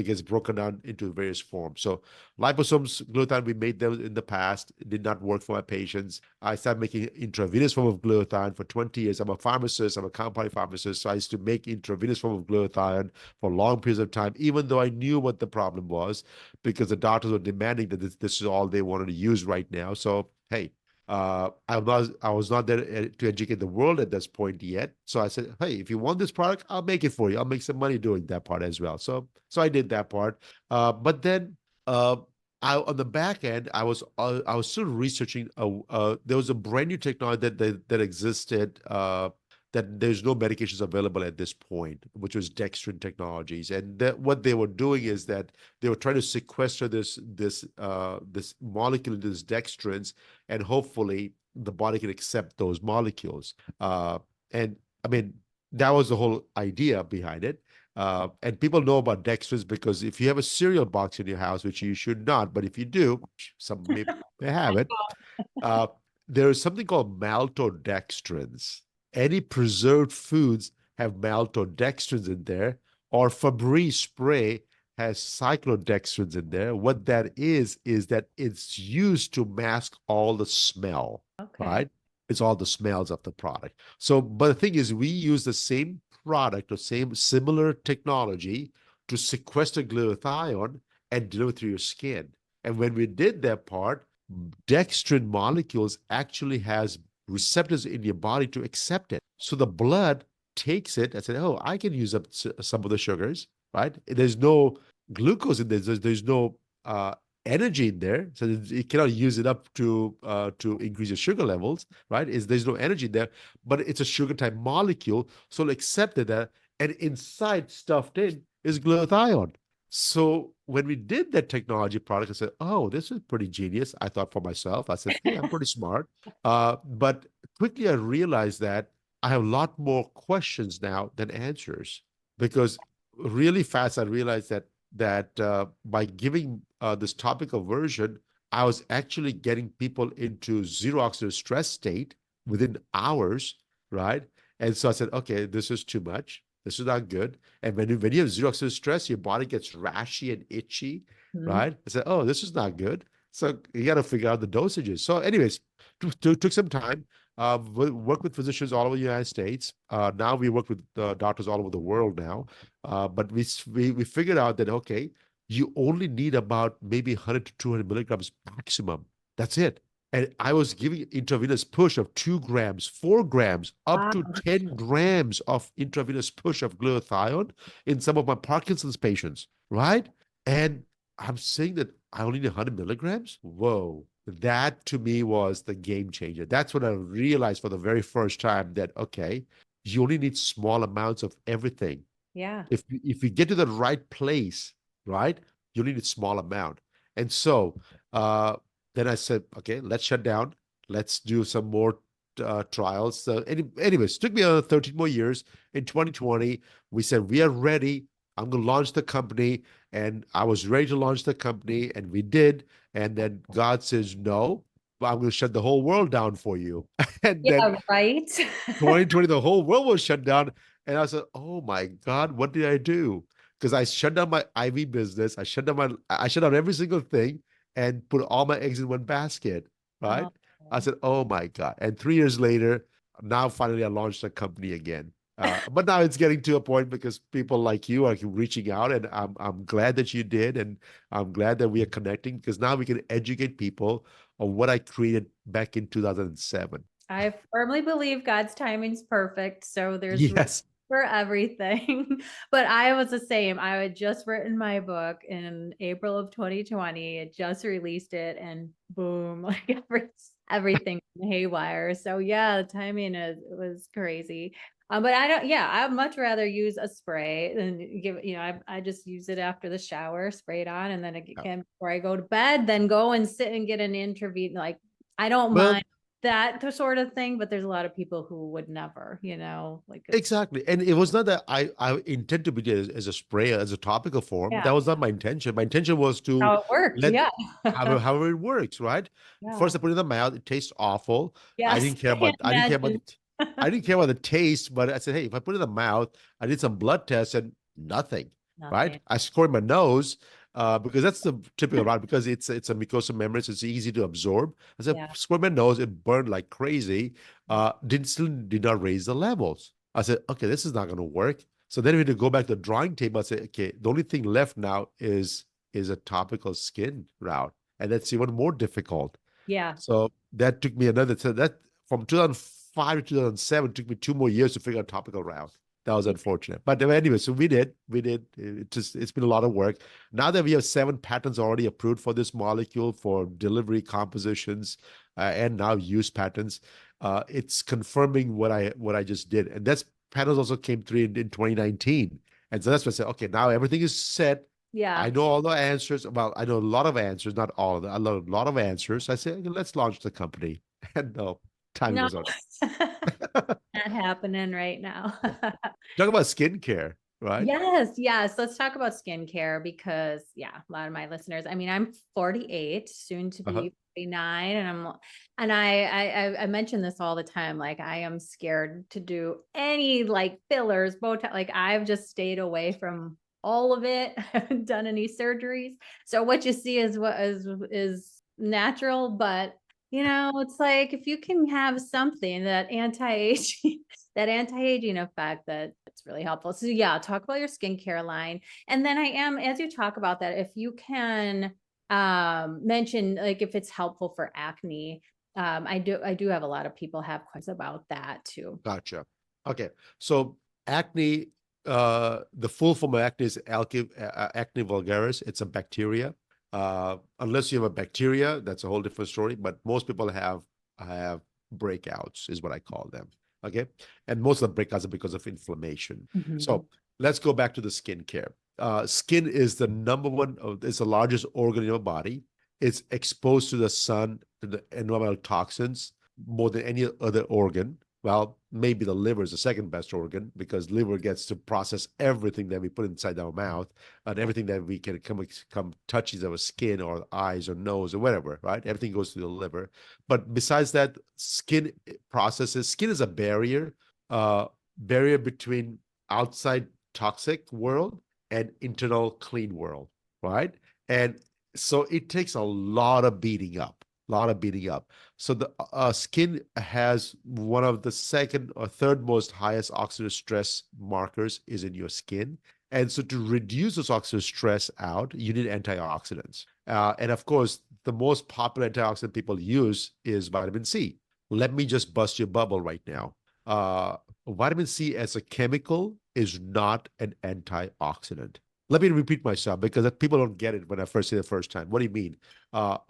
it gets broken down into various forms. So liposomes, glutathione, we made them in the past. It did not work for my patients. I started making intravenous form of glutathione for 20 years. I'm a pharmacist. I'm a compounding pharmacist. So I used to make intravenous form of glutathione for long periods of time, even though I knew what the problem was, because the doctors were demanding that this is all they wanted to use right now. So, hey, I was not there to educate the world at this point yet. So I said, hey, if you want this product, I'll make it for you. I'll make some money doing that part as well. So I did that part. But then uh, on the back end, I was still researching. There was a brand new technology that existed. That there's no medications available at this point, which was dextrin technologies. And what they were doing is that they were trying to sequester this molecule into this dextrins, and hopefully the body can accept those molecules. And I mean, that was the whole idea behind it. And people know about dextrins because if you have a cereal box in your house, which you should not, but if you do, some may have it. Uh, there is something called maltodextrins. Any preserved foods have maltodextrins in there, or Febreze spray has cyclodextrins in there. What that is that it's used to mask all the smell, Okay. right? It's all the smells of the product. So, but the thing is, we use the same product or same similar technology to sequester glutathione and deliver through your skin. And when we did that part, dextrin molecules actually has receptors in your body to accept it. So the blood takes it and said, "Oh, I can use up some of the sugars, right? There's no glucose in there. There's no energy in there, so it cannot use it up to increase your sugar levels, right? There's no energy there, but it's a sugar type molecule, so it accepted that, and inside stuffed in is glutathione. So when we did that technology product, I said, "Oh, this is pretty genius." I thought for myself. I said, "Hey, I'm pretty smart." But quickly I realized that I have a lot more questions now than answers, because really fast I realized that by giving this topical version, I was actually getting people into zero oxidative stress state within hours, right? And so I said, okay, this is too much. This is not good. And when you have zero oxidative stress, your body gets rashy and itchy, Mhm. right? I said, oh, this is not good. So you got to figure out the dosages. So, anyways, took some time. Work with physicians all over the United States. Now we work with doctors all over the world now. But we figured out that, okay, you only need about maybe 100 to 200 milligrams maximum. That's it. And I was giving intravenous push of 2 grams, 4 grams, up Wow. to 10 grams of intravenous push of glutathione in some of my Parkinson's patients, right? And I'm saying that I only need 100 milligrams. Whoa. That to me was the game changer. That's when I realized for the very first time that, okay, you only need small amounts of everything. Yeah. If you get to the right place, right, you need a small amount. And so uh, then I said, okay, let's shut down. Let's do some more trials. Anyways, it took me another 13 more years. In 2020, we said, we are ready. I'm going to launch the company. And I was ready to launch the company, and we did. And then God says, no, I'm going to shut the whole world down for you. And then Yeah, right. 2020, the whole world was shut down. And I said, oh my God, what did I do? Because I shut down my IV business. I shut down every single thing and put all my eggs in one basket. Right. Oh, I said, oh my God. And 3 years later, now finally I launched a company again. But now it's getting to a point because people like you are reaching out, and I'm glad that you did, and I'm glad that we are connecting, because now we can educate people on what I created back in 2007. I firmly believe God's timing's perfect. So there's Yes. for everything. But I was the same. I had just written my book in April of 2020. It just released it, and boom, like everything haywire. So yeah, the timing was crazy. But I don't, yeah, I'd much rather use a spray than give, I just use it after the shower, spray it on, and then again, before I go to bed, then go and sit and get an intravenous. Like, I don't Well, mind that sort of thing, but there's a lot of people who would never, like it's, exactly. And it was not that I intend to be as a spray, as a topical form. yeah, That was not my intention. My intention was to how it worked. let Yeah. however it works, right? Yeah. First I put it in the mouth, it tastes awful. Yes. I can't imagine. I didn't care about the taste, but I said, hey, if I put it in the mouth, I did some blood tests and nothing, right? Nothing. I scored my nose because that's the typical route because it's a mucosal membrane, so it's easy to absorb. I said, Yeah. scored my nose, it burned like crazy. Did not raise the levels. I said, okay, this is not going to work. So then we had to go back to the drawing table and say, okay, the only thing left now is a topical skin route, and that's even more difficult. Yeah. So that took me another, so that from 2005 to 2007 took me 2 more years to figure out topical route. That was unfortunate. But anyway, so we did. It's been a lot of work. Now that we have 7 patents already approved for this molecule for delivery compositions and now use patents, it's confirming what I just did. And that's patents also came through in 2019. And so that's what I said, okay, now everything is set. Yeah. I know all the answers. Well, I know a lot of answers, not all of them. I know a lot of answers. I said, okay, let's launch the company. And no, time No, was up. not happening right now. Talk about skincare, right? Yes, yes. Let's talk about skincare because yeah, a lot of my listeners. I mean, I'm 48, soon to Uh-huh. be 49, and I mention this all the time. Like, I am scared to do any like fillers, Botox. Like, I've just stayed away from all of it. I haven't done any surgeries. So what you see is what is natural, but it's like if you can have something that anti-aging that anti-aging effect that's really helpful. So yeah, talk about your skincare line. And then as you talk about that, if you can mention like if it's helpful for acne. I do have a lot of people have questions about that too. Gotcha. Okay. So acne, the full form of acne is acne vulgaris. It's a bacteria. Unless you have a bacteria, that's a whole different story. But most people have breakouts, is what I call them. Okay. And most of the breakouts are because of inflammation. Mhm. So let's go back to the skincare. Skin is the number one, it's the largest organ in your body. It's exposed to the sun, to the environmental toxins more than any other organ. Well, maybe the liver is the second best organ because liver gets to process everything that we put inside our mouth and everything that we can come touches our skin or eyes or nose or whatever, right? Everything goes to the liver. But besides that, skin processes. Skin is a barrier between outside toxic world and internal clean world, right? And so it takes a lot of beating up, So the skin has one of the second or third most highest oxidative stress markers is in your skin. And so to reduce this oxidative stress out, you need antioxidants. And of course, the most popular antioxidant people use is vitamin C. Let me just bust your bubble right now. Vitamin C as a chemical is not an antioxidant. Let me repeat myself because people don't get it when I first say it the first time. What do you mean?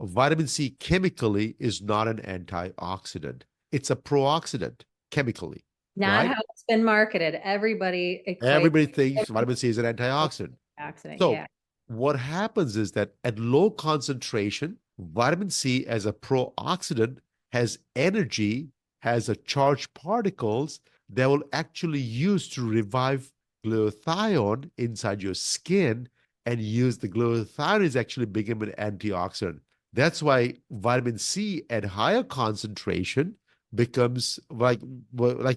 Vitamin C chemically is not an antioxidant. It's a prooxidant chemically, Not right? how it's been marketed. Everybody equates Everybody thinks vitamin C is an antioxidant. accident. So Yeah. what happens is that at low concentration, vitamin C as a prooxidant has energy, has a charged particles that will actually use to revive glutathione inside your skin and use the glutathione is actually become an antioxidant. That's why vitamin C at higher concentration becomes like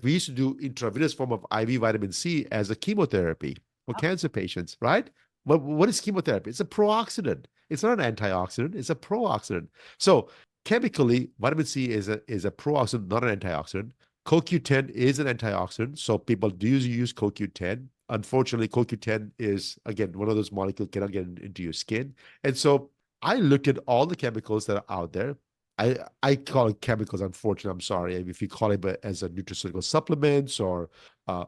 we used to do intravenous form of IV vitamin C as a chemotherapy for cancer patients, right? But what is chemotherapy? It's a prooxidant. It's not an antioxidant. It's a prooxidant. So chemically, vitamin C is a prooxidant, not an antioxidant. CoQ10 is an antioxidant, so people do use CoQ10. Unfortunately, CoQ10 is again one of those molecules cannot get into your skin, and so I looked at all the chemicals that are out there. I call it chemicals, unfortunately. I'm sorry. If you call it as a nutraceutical supplements or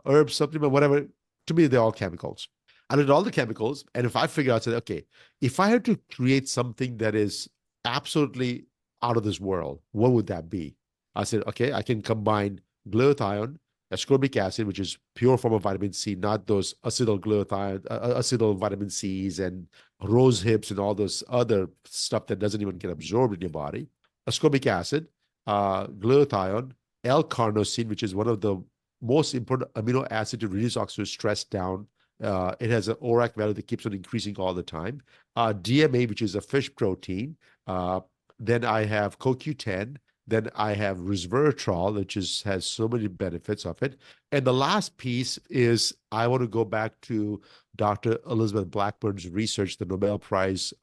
herb supplement, whatever, to me, they're all chemicals. I looked at all the chemicals, and if I figure out, said, okay, if I had to create something that is absolutely out of this world, what would that be? I said, okay, I can combine glutathione, ascorbic acid, which is pure form of vitamin C, not those acidyl glutathione, acidyl vitamin C's and rose hips and all those other stuff that doesn't even get absorbed in your body. Ascorbic acid, glutathione, L-carnosine, which is one of the most important amino acid to reduce oxidative stress down. It has an ORAC value that keeps on increasing all the time. DMA, which is a fish protein. Then I have CoQ10. Then I have resveratrol, which has so many benefits of it. And the last piece is I want to go back to Dr. Elizabeth Blackburn's research, the Nobel Prize,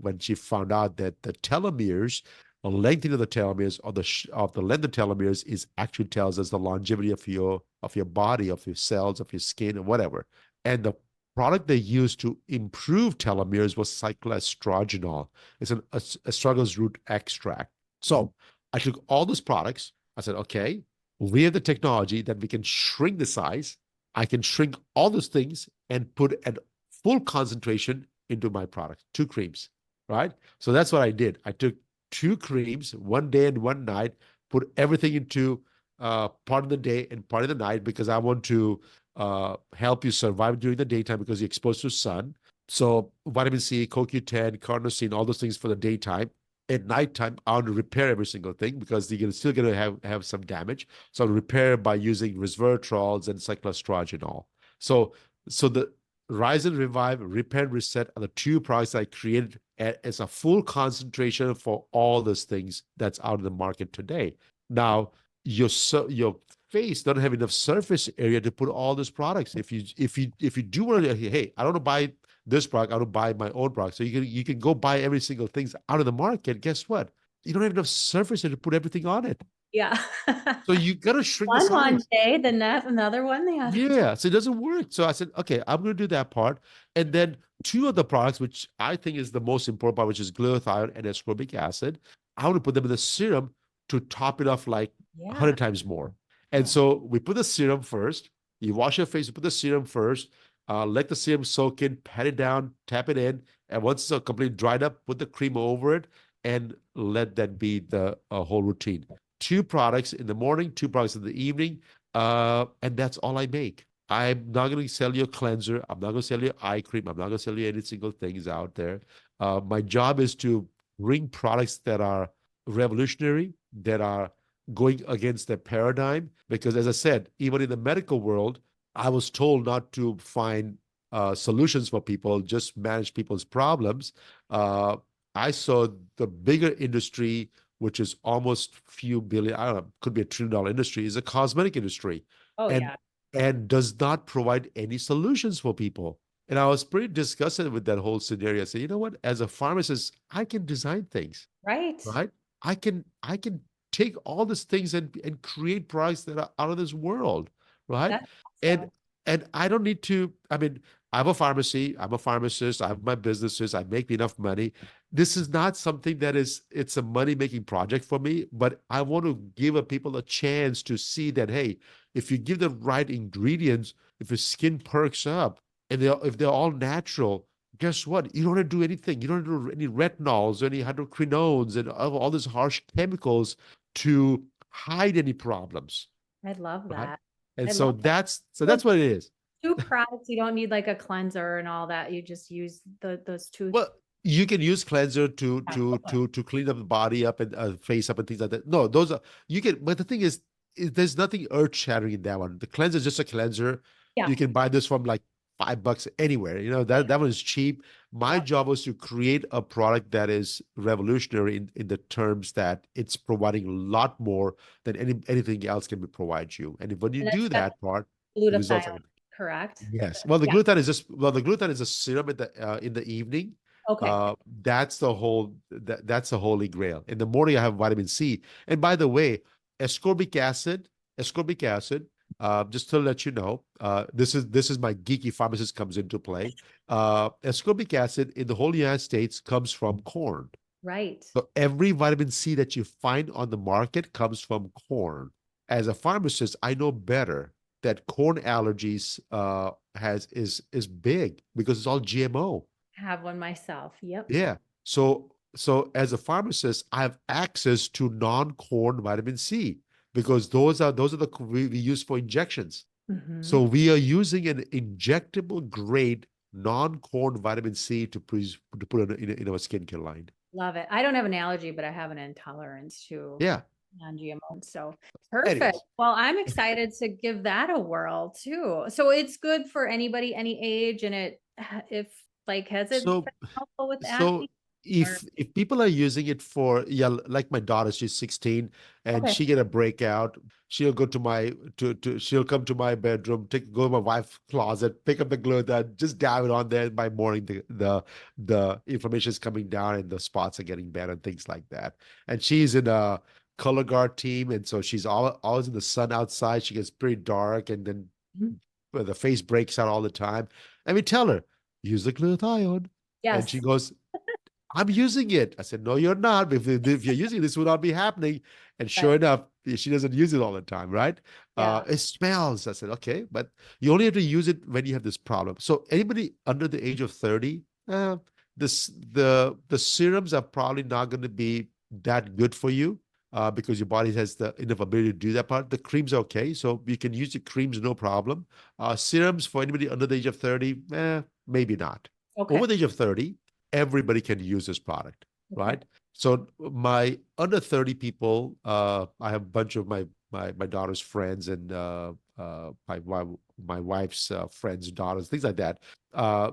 when she found out that the telomeres, the lengthening of the telomeres or of the length of telomeres is actually tells us the longevity of your body, of your cells, of your skin, or whatever. And the product they used to improve telomeres was cycloestrogenol. It's an astragalus root extract. So I took all those products. I said, okay, we have the technology that we can shrink the size. I can shrink all those things and put a full concentration into my product, 2 creams, right? So that's what I did. I took 2 creams, one day and one night, put everything into part of the day and part of the night because I want to help you survive during the daytime because you're exposed to sun. So vitamin C, CoQ10, carnosine, all those things for the daytime. At nighttime, I want to repair every single thing because you're still going to have some damage. So I'll repair by using resveratrols and cycloestrogenol. So the Rise and Revive, Repair and Reset are the 2 products I created as a full concentration for all those things that's out in the market today. Now, your face doesn't have enough surface area to put all those products. If you do want to, hey, I don't want to buy this product, I don't buy my own product. So you can go buy every single thing out of the market. Guess what? You don't have enough surface to put everything on it. Yeah. So you gotta shrink the One size. day, the next another one the other. Yeah, so it doesn't work. So I said, okay, I'm going to do that part. And then 2 of the products, which I think is the most important part, which is glutathione and ascorbic acid, I want to put them in the serum to top it off like Yeah. 100 times more. And so we put the serum first. You wash your face, you put the serum first, let the serum soak in, pat it down, tap it in. And once it's completely dried up, put the cream over it and let that be the whole routine. 2 products in the morning, 2 products in the evening. And that's all I make. I'm not going to sell you a cleanser. I'm not going to sell you eye cream. I'm not going to sell you any single things out there. My job is to bring products that are revolutionary, that are going against the paradigm. Because as I said, even in the medical world, I was told not to find solutions for people, just manage people's problems. I saw the bigger industry, which is almost few billion, I don't know, could be a $1 trillion industry, is a cosmetic industry. Oh, and yeah. and does not provide any solutions for people. And I was pretty disgusted with that whole scenario. I said, you know what? As a pharmacist, I can design things, Right. right? I can take all these things and create products that are out of this world, right? That's And awesome. and I don't need to, I mean, I have a pharmacy, I'm a pharmacist, I have my businesses, I make enough money. This is not something it's a money-making project for me, but I want to give people a chance to see that, hey, if you give the right ingredients, if your skin perks up, and if they're all natural, guess what? You don't have to do anything. You don't have to do any retinols, any hydroquinones, and all these harsh chemicals to hide any problems, I love right? that. And I so love that. that's what it is. 2 products, you don't need like a cleanser and all that. You just use those 2. Well, you can use cleanser to Yeah, to okay. to to clean up the body up and face up and things like that. No, those are you can. But the thing is there's nothing earth shattering in that one. The cleanser is just a cleanser. Yeah. You can buy this from like $5 anywhere. You know that one is cheap. My Yep. job was to create a product that is revolutionary in the terms that it's providing a lot more than anything else can provide you. And if when you And do that's got that part, the results are glutathione, correct? yes. Well, Yeah. the glutathione is a serum in the evening. Okay. That's the holy grail. In the morning, I have vitamin C. And by the way, ascorbic acid, ascorbic acid. Just to let you know, this is my geeky pharmacist comes into play. Ascorbic acid in the whole United States comes from corn. Right. So every vitamin C that you find on the market comes from corn. As a pharmacist, I know better that corn allergies has is big because it's all GMO. Have one myself. Yep. Yeah. So as a pharmacist, I have access to non-corn vitamin C because those are the we use for injections. Hmm. So we are using an injectable grade non-corn vitamin C to put in our skincare line. Love it. I don't have an allergy, but I have an intolerance to Yeah. non-GMO. So perfect. Anyways, Well, I'm excited to give that a whirl too. So it's good for anybody, any age, and if like, has it been so helpful with So acne or? if people are using it for, yeah, like my daughter, she's 16 and Okay. she get a breakout, she'll go to my to she'll come to my bedroom, go to my wife's closet, pick up the glue that just dab it on there. By morning the inflammation is coming down and the spots are getting better and things like that. And she's in a color guard team, and so she's always in the sun outside. She gets pretty dark, and then Mhm. the face breaks out all the time. And we tell her, use the glutathione. And she Yes. goes, I'm using it. I said, no, you're not. If you're using it, this would not be happening. And Right. sure enough, she doesn't use it all the time, right? Yeah. It smells. I said, okay, but you only have to use it when you have this problem. So anybody under the age of 30, the serums are probably not going to be that good for you because your body has the enough ability to do that part. The creams are okay, so you can use the creams, no problem. Serums for anybody under the age of 30, maybe not. Okay. Over the age of 30, everybody can use this product, Okay. right? So my under 30 people, I have a bunch of my daughter's friends and my wife's friends, daughters, things like that.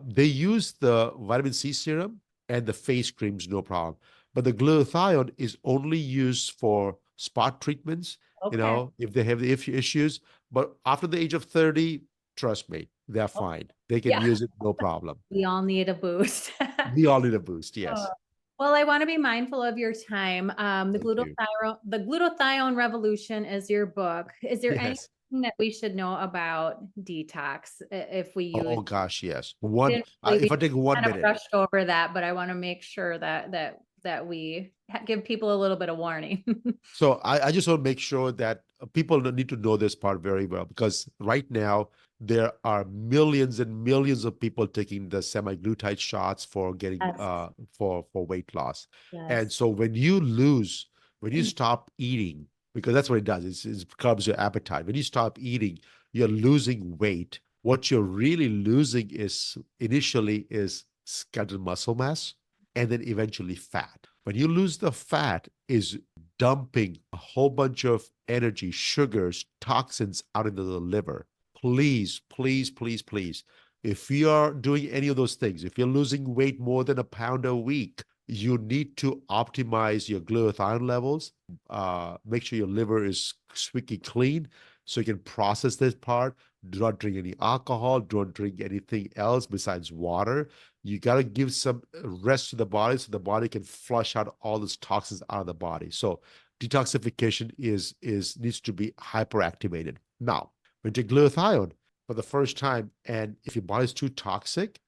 They use the vitamin C serum and the face creams, no problem. But the glutathione is only used for spot treatments, Okay. if they have the issues. But after the age of 30, trust me, they're Oh, fine. They can yeah. use it, no problem. We all need a boost. We all need a boost, Oh, yes. well, I want to be mindful of your time. Thank you. The Glutathione Revolution is your book. Is there anything Yes. that we should know about detox if we use? Oh gosh, yes. Didn't really, If we I take one kind of minute. brushed over that, but I want to make sure that we give people a little bit of warning. So I just want to make sure that people need to know this part very well because right now there are millions and millions of people taking the semaglutide shots for getting Yes. for weight loss. And Yes. so when you stop eating, because that's what it does, it curbs your appetite. When you stop eating, you're losing weight. What you're really losing is initially is skeletal muscle mass and then eventually fat. When you lose the fat, is dumping a whole bunch of energy, sugars, toxins out into the liver. Please, please, please, please. If you are doing any of those things, if you're losing weight more than a pound a week, you need to optimize your glutathione levels. Make sure your liver is squeaky clean so you can process this part. Do not drink any alcohol. Don't drink anything else besides water. You got to give some rest to the body so the body can flush out all those toxins out of the body. So detoxification is needs to be hyperactivated. Now, when you take glutathione for the first time, and if your body's too toxic,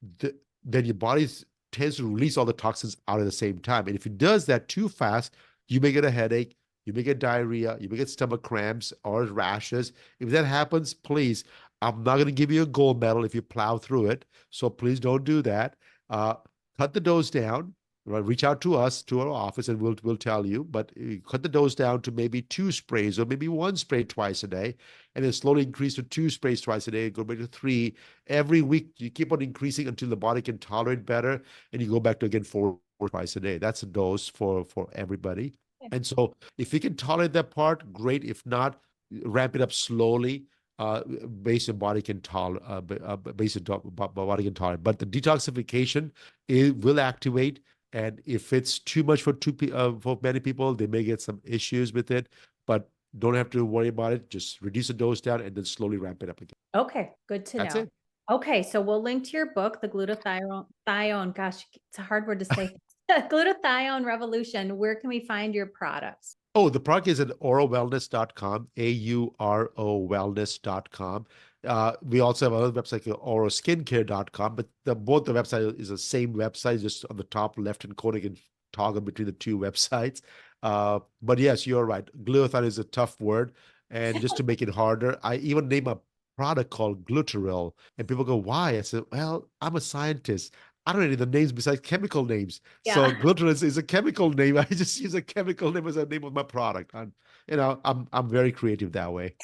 then your body tends to release all the toxins out at the same time. And if it does that too fast, you may get a headache, you may get diarrhea, you may get stomach cramps or rashes. If that happens, please, I'm not going to give you a gold medal if you plow through it. So please don't do that. Uh, Cut the dose down. Right, reach out to us, to our office, and we'll tell you. But cut the dose down to maybe 2 sprays or maybe 1 spray twice a day, and then slowly increase to 2 sprays twice a day. Go back to 3 every week. You keep on increasing until the body can tolerate better, and you go back to again 4 twice a day. That's a dose for everybody. And so, if you can tolerate that part, great. If not, ramp it up slowly base your body can tolerate, base your body can tolerate. But the detoxification, it will activate, and if it's too much for many people, they may get some issues with it. But don't have to worry about it. Just reduce the dose down and then slowly ramp it up again. Okay, good to That's know. it. Okay, so we'll link to your book, The Glutathione, gosh, it's a hard word to say. Glutathione Revolution. Where can we find your products? Oh, the product is at aurowellness.com, AURO wellness.com. We also have another website called auroskincare.com, but both the website is the same website, just on the top left-hand corner, you can toggle between the two websites. But yes, you're right. Glutathione is a tough word. And just to make it harder, I even name a product called Glutaril. And people go, why? I said, well, I'm a scientist. I don't know any of the names besides chemical names. So Yeah. Glutaril is a chemical name. I just use a chemical name as a name of my product. And I'm very creative that way.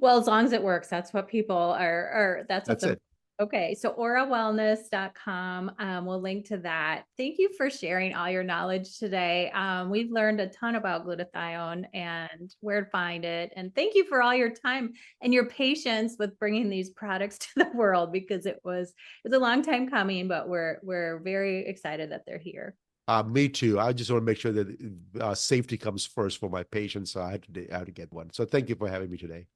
Well, as long as it works, that's what people are that's what's That's it. okay. So aurawellness.com. We'll link to that. Thank you for sharing all your knowledge today. We've learned a ton about glutathione and where to find it. And thank you for all your time and your patience with bringing these products to the world, because it's a long time coming, but we're very excited that they're here. Me too. I just want to make sure that safety comes first for my patients. So I had to get one. So thank you for having me today.